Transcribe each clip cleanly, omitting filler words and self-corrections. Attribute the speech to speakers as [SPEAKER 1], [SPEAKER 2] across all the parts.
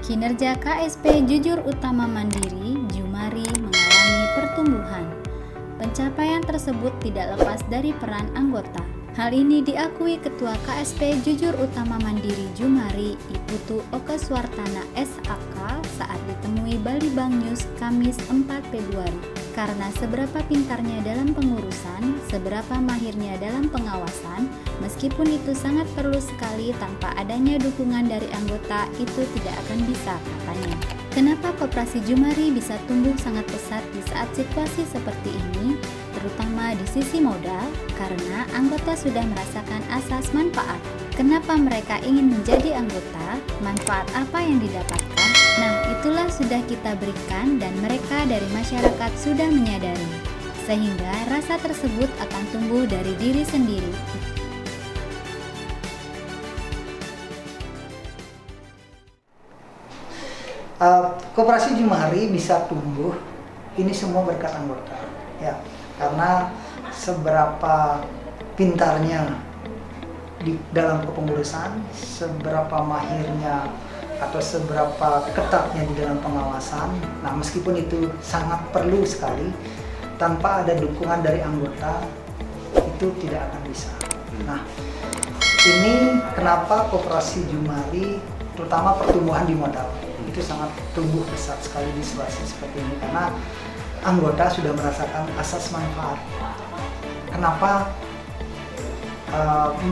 [SPEAKER 1] Kinerja KSP Jujur Utama Mandiri Jumari mengalami pertumbuhan. Pencapaian tersebut tidak lepas dari peran anggota. Hal ini diakui Ketua KSP Jujur Utama Mandiri Jumari, Iputu Okeswartana SAK saat ditemui Bali Bank News Kamis 4 Februari. Karena seberapa pintarnya dalam pengurusan, seberapa mahirnya dalam pengawasan, meskipun itu sangat perlu sekali, tanpa adanya dukungan dari anggota itu tidak akan bisa, katanya. Kenapa Koperasi Jumari bisa tumbuh sangat pesat di saat situasi seperti ini, terutama di sisi modal? Karena anggota sudah merasakan asas manfaat. Kenapa mereka ingin menjadi anggota? Manfaat apa yang didapatkan? Nah, itulah sudah kita berikan dan mereka dari masyarakat sudah menyadari. Sehingga rasa tersebut akan tumbuh dari diri sendiri.
[SPEAKER 2] Koperasi Jumari bisa tumbuh ini semua berkat anggota, ya, karena seberapa pintarnya di dalam kepengurusan, seberapa mahirnya atau seberapa ketatnya di dalam pengawasan. Nah, meskipun itu sangat perlu sekali, tanpa ada dukungan dari anggota itu tidak akan bisa. Nah, ini kenapa Koperasi Jumari, terutama pertumbuhan di modal, itu sangat tumbuh pesat sekali di situasi seperti ini, karena anggota sudah merasakan asas manfaat. Kenapa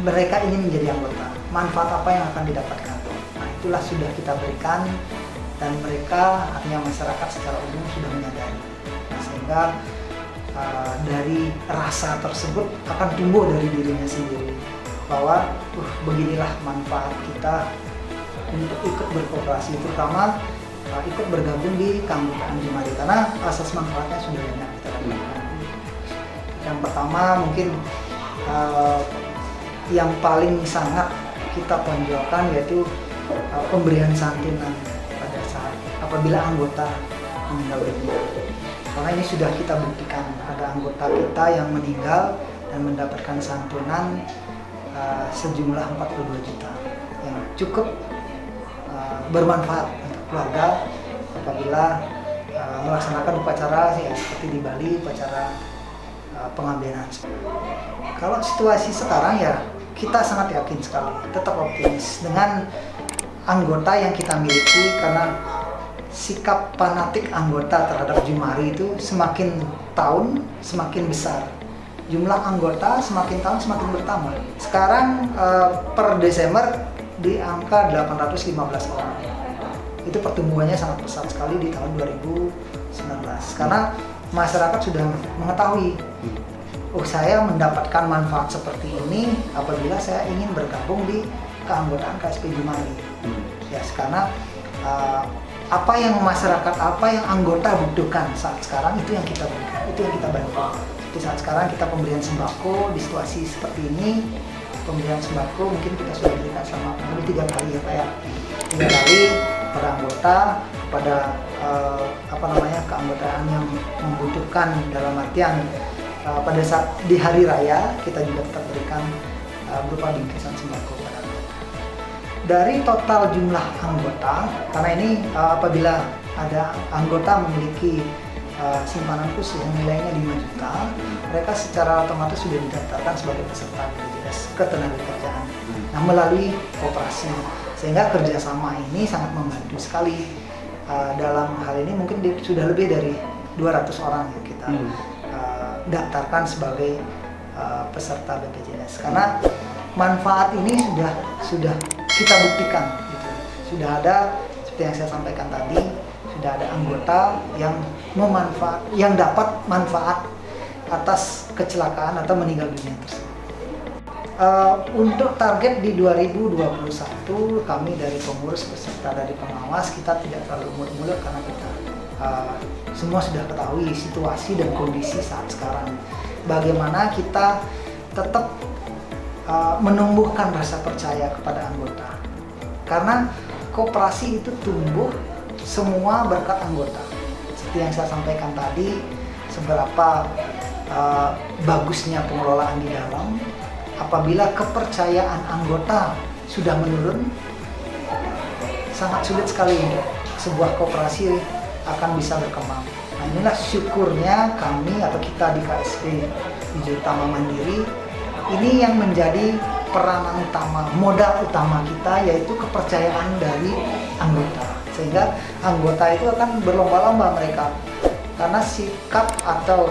[SPEAKER 2] mereka ingin menjadi anggota? Manfaat apa yang akan didapatkan? Nah, itulah sudah kita berikan dan mereka, artinya masyarakat secara umum sudah menyadari. Nah, sehingga dari rasa tersebut akan tumbuh dari dirinya sendiri bahwa beginilah manfaat kita untuk ikut berkooperasi, terutama ikut bergabung di keanggotaan Jumari, karena asas manfaatnya sudah banyak kita dapatkan. Yang pertama mungkin yang paling sangat kita tonjolkan yaitu pemberian santunan pada saat apabila anggota meninggal dunia. Karena ini sudah kita buktikan, ada anggota kita yang meninggal dan mendapatkan santunan sejumlah 42 juta yang cukup bermanfaat untuk keluarga apabila melaksanakan upacara ya, seperti di Bali, upacara pengambilan. Kalau situasi sekarang ya kita sangat yakin sekali, tetap optimis dengan anggota yang kita miliki, karena sikap fanatik anggota terhadap Jumari itu semakin tahun semakin besar. Jumlah anggota semakin tahun semakin bertambah. Sekarang per Desember di angka 815 orang. Itu pertumbuhannya sangat pesat sekali di tahun 2019. Karena masyarakat sudah mengetahui, saya mendapatkan manfaat seperti ini apabila saya ingin bergabung di keanggotaan KSP Jumari. Ya, karena apa yang masyarakat, apa yang anggota butuhkan saat sekarang itu yang kita berikan, itu yang kita bantu. Di saat sekarang kita pemberian sembako di situasi seperti ini, pemberian sembako mungkin kita sudah berikan selama 3 kali ya Pak ya. 3 kali pada anggota, kepada keanggotaan yang membutuhkan, dalam artian pada saat di hari raya kita juga tetap berikan berupa bingkisan sembako pada anggota. Dari total jumlah anggota, karena ini apabila ada anggota memiliki simpanan khusus yang nilainya 5 juta, mereka secara otomatis sudah didaftarkan sebagai peserta BPJS Ketenagakerjaan. Nah, melalui koperasi, sehingga kerjasama ini sangat membantu sekali. Dalam hal ini mungkin sudah lebih dari 200 orang yang kita daftarkan sebagai peserta BPJS, karena manfaat ini sudah kita buktikan gitu. Sudah ada, seperti yang saya sampaikan tadi, sudah ada anggota yang dapat manfaat atas kecelakaan atau meninggal dunia tersebut. Untuk target di 2021, kami dari pengurus beserta dari pengawas, kita tidak terlalu muluk-muluk karena kita semua sudah ketahui situasi dan kondisi saat sekarang. Bagaimana kita tetap menumbuhkan rasa percaya kepada anggota, karena koperasi itu tumbuh semua berkat anggota. Seperti yang saya sampaikan tadi, seberapa bagusnya pengelolaan di dalam, apabila kepercayaan anggota sudah menurun, sangat sulit sekali untuk sebuah koperasi akan bisa berkembang. Nah, inilah syukurnya kami atau kita di KSP Jujur Utama Mandiri ini yang menjadi peranan utama, modal utama kita, yaitu kepercayaan dari anggota. Sehingga anggota itu akan berlomba-lomba mereka karena sikap atau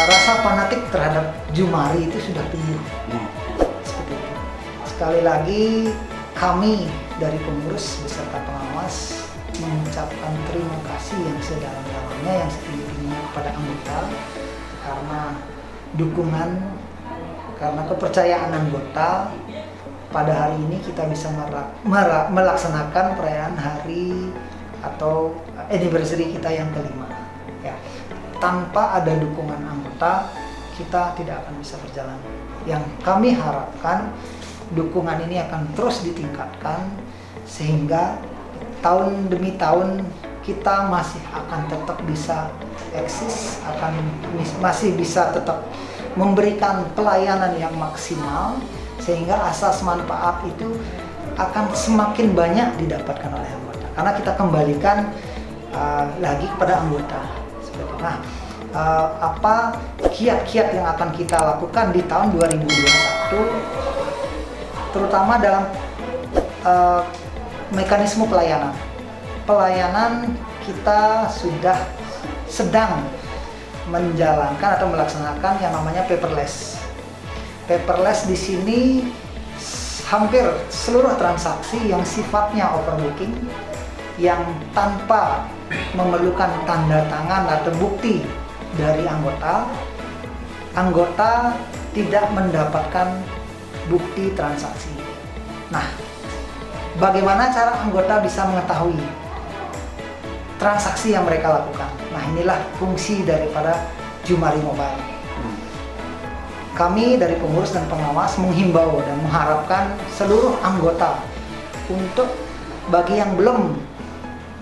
[SPEAKER 2] rasa fanatik terhadap Jumari itu sudah tinggi. Seperti itu. Sekali lagi kami dari pengurus beserta pengawas mengucapkan terima kasih yang sedalam-dalamnya, yang setinggi-tingginya kepada anggota karena dukungan, karena kepercayaan anggota. Pada hari ini kita bisa melaksanakan perayaan hari atau anniversary kita yang kelima. Ya. Tanpa ada dukungan anggota, kita tidak akan bisa berjalan. Yang kami harapkan dukungan ini akan terus ditingkatkan sehingga tahun demi tahun kita masih akan tetap bisa eksis, masih bisa tetap memberikan pelayanan yang maksimal, sehingga asas manfaat itu akan semakin banyak didapatkan oleh anggota karena kita kembalikan lagi kepada anggota. Nah, apa kiat-kiat yang akan kita lakukan di tahun 2021 terutama dalam mekanisme pelayanan kita sudah sedang menjalankan atau melaksanakan yang namanya paperless. Paperless di sini hampir seluruh transaksi yang sifatnya overbooking, yang tanpa memerlukan tanda tangan atau bukti dari anggota tidak mendapatkan bukti transaksi. Nah, bagaimana cara anggota bisa mengetahui transaksi yang mereka lakukan? Nah, inilah fungsi daripada Jumari Mobile. Kami dari pengurus dan pengawas menghimbau dan mengharapkan seluruh anggota untuk bagi yang belum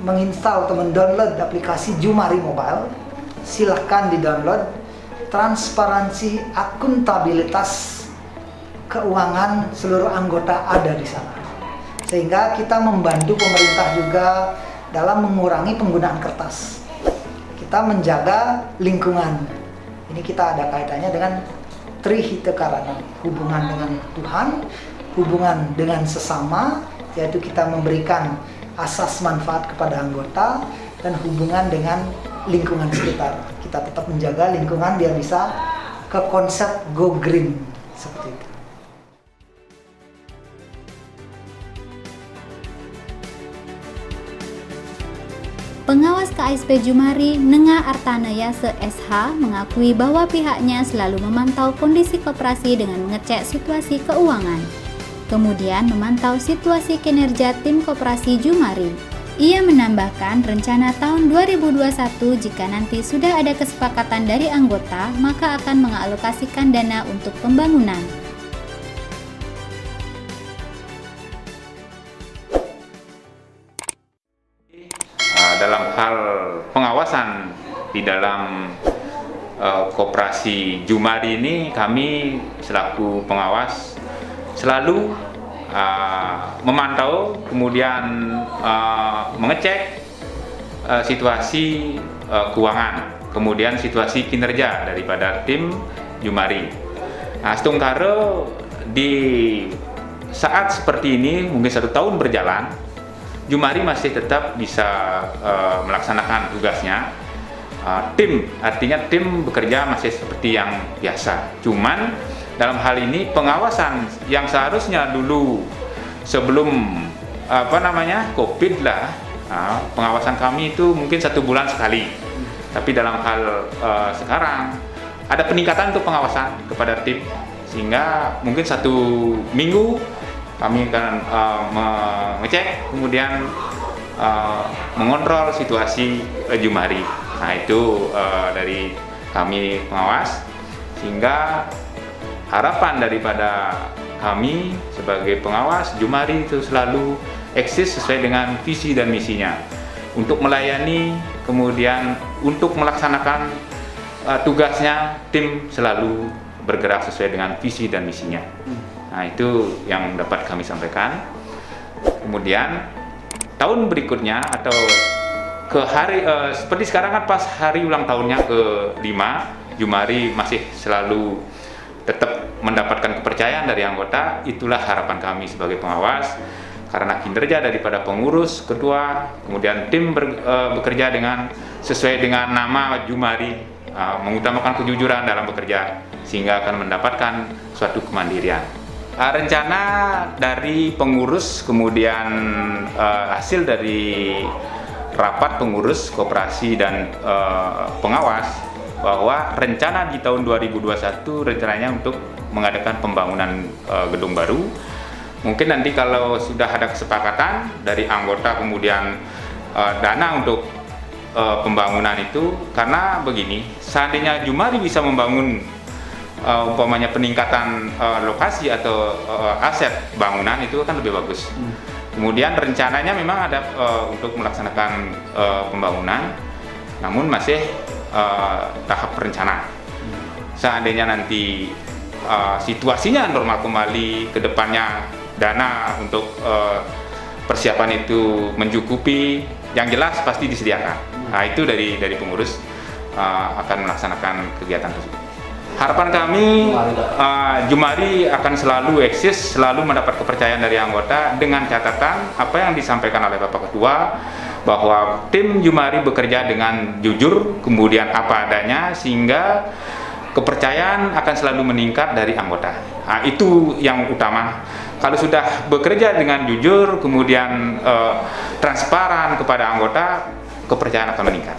[SPEAKER 2] menginstal atau mendownload aplikasi Jumari Mobile, silahkan di-download. Transparansi akuntabilitas keuangan seluruh anggota ada di sana. Sehingga kita membantu pemerintah juga dalam mengurangi penggunaan kertas. Kita menjaga lingkungan. Ini kita ada kaitannya dengan Trihita Karana, hubungan dengan Tuhan, hubungan dengan sesama, yaitu kita memberikan asas manfaat kepada anggota, dan hubungan dengan lingkungan sekitar. Kita tetap menjaga lingkungan biar bisa ke konsep Go Green, seperti itu.
[SPEAKER 1] Pengawas KSP Jumari, Nenga Artanaya se-SH, mengakui bahwa pihaknya selalu memantau kondisi koperasi dengan mengecek situasi keuangan. Kemudian memantau situasi kinerja tim koperasi Jumari. Ia menambahkan rencana tahun 2021 jika nanti sudah ada kesepakatan dari anggota, maka akan mengalokasikan dana untuk pembangunan.
[SPEAKER 3] Dalam hal pengawasan di dalam koperasi Jumari ini, kami selaku pengawas selalu memantau, kemudian mengecek situasi keuangan, kemudian situasi kinerja daripada tim Jumari. Nah, setungkara di saat seperti ini, mungkin 1 tahun berjalan, Jumari masih tetap bisa melaksanakan tugasnya. Artinya tim bekerja masih seperti yang biasa. Cuman dalam hal ini pengawasan yang seharusnya dulu sebelum COVID lah, pengawasan kami itu mungkin 1 bulan sekali. Tapi dalam hal sekarang ada peningkatan untuk pengawasan kepada tim, sehingga mungkin 1 minggu kami akan mengecek, kemudian mengontrol situasi Jumari. Nah, itu dari kami pengawas, sehingga harapan daripada kami sebagai pengawas Jumari itu selalu eksis sesuai dengan visi dan misinya untuk melayani, kemudian untuk melaksanakan tugasnya, tim selalu bergerak sesuai dengan visi dan misinya. Nah, itu yang dapat kami sampaikan. Kemudian tahun berikutnya atau ke hari seperti sekarang kan pas hari ulang tahunnya ke-5, Jumari masih selalu tetap mendapatkan kepercayaan dari anggota. Itulah harapan kami sebagai pengawas, karena kinerja daripada pengurus, ketua, kemudian tim bekerja dengan sesuai dengan nama Jumari, mengutamakan kejujuran dalam bekerja sehingga akan mendapatkan suatu kemandirian. Rencana dari pengurus, kemudian hasil dari rapat pengurus, koperasi dan pengawas, bahwa rencana di tahun 2021 rencananya untuk mengadakan pembangunan gedung baru. Mungkin nanti kalau sudah ada kesepakatan dari anggota, kemudian dana untuk pembangunan itu, karena begini, seandainya Jumari bisa membangun umpamanya peningkatan lokasi atau aset bangunan, itu kan lebih bagus. Kemudian rencananya memang ada untuk melaksanakan pembangunan, namun masih tahap perencanaan. Seandainya nanti situasinya normal kembali, ke depannya dana untuk persiapan itu mencukupi, yang jelas pasti disediakan. Nah, itu dari pengurus akan melaksanakan kegiatan tersebut. Harapan kami, Jumari akan selalu eksis, selalu mendapat kepercayaan dari anggota, dengan catatan apa yang disampaikan oleh Bapak Ketua, bahwa tim Jumari bekerja dengan jujur, kemudian apa adanya, sehingga kepercayaan akan selalu meningkat dari anggota. Nah, itu yang utama. Kalau sudah bekerja dengan jujur, kemudian transparan kepada anggota, kepercayaan akan meningkat.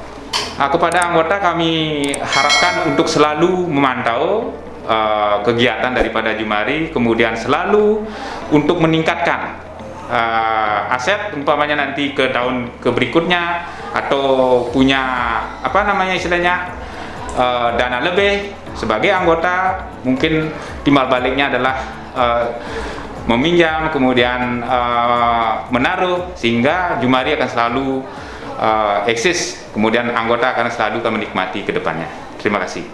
[SPEAKER 3] Nah, kepada anggota kami harapkan untuk selalu memantau kegiatan daripada Jumari, kemudian selalu untuk meningkatkan aset, umpamanya nanti ke tahun berikutnya, atau punya istilahnya dana lebih sebagai anggota, mungkin timbal baliknya adalah meminjam, kemudian menaruh, sehingga Jumari akan selalu eksis, kemudian anggota akan selalu menikmati ke depannya. Terima kasih.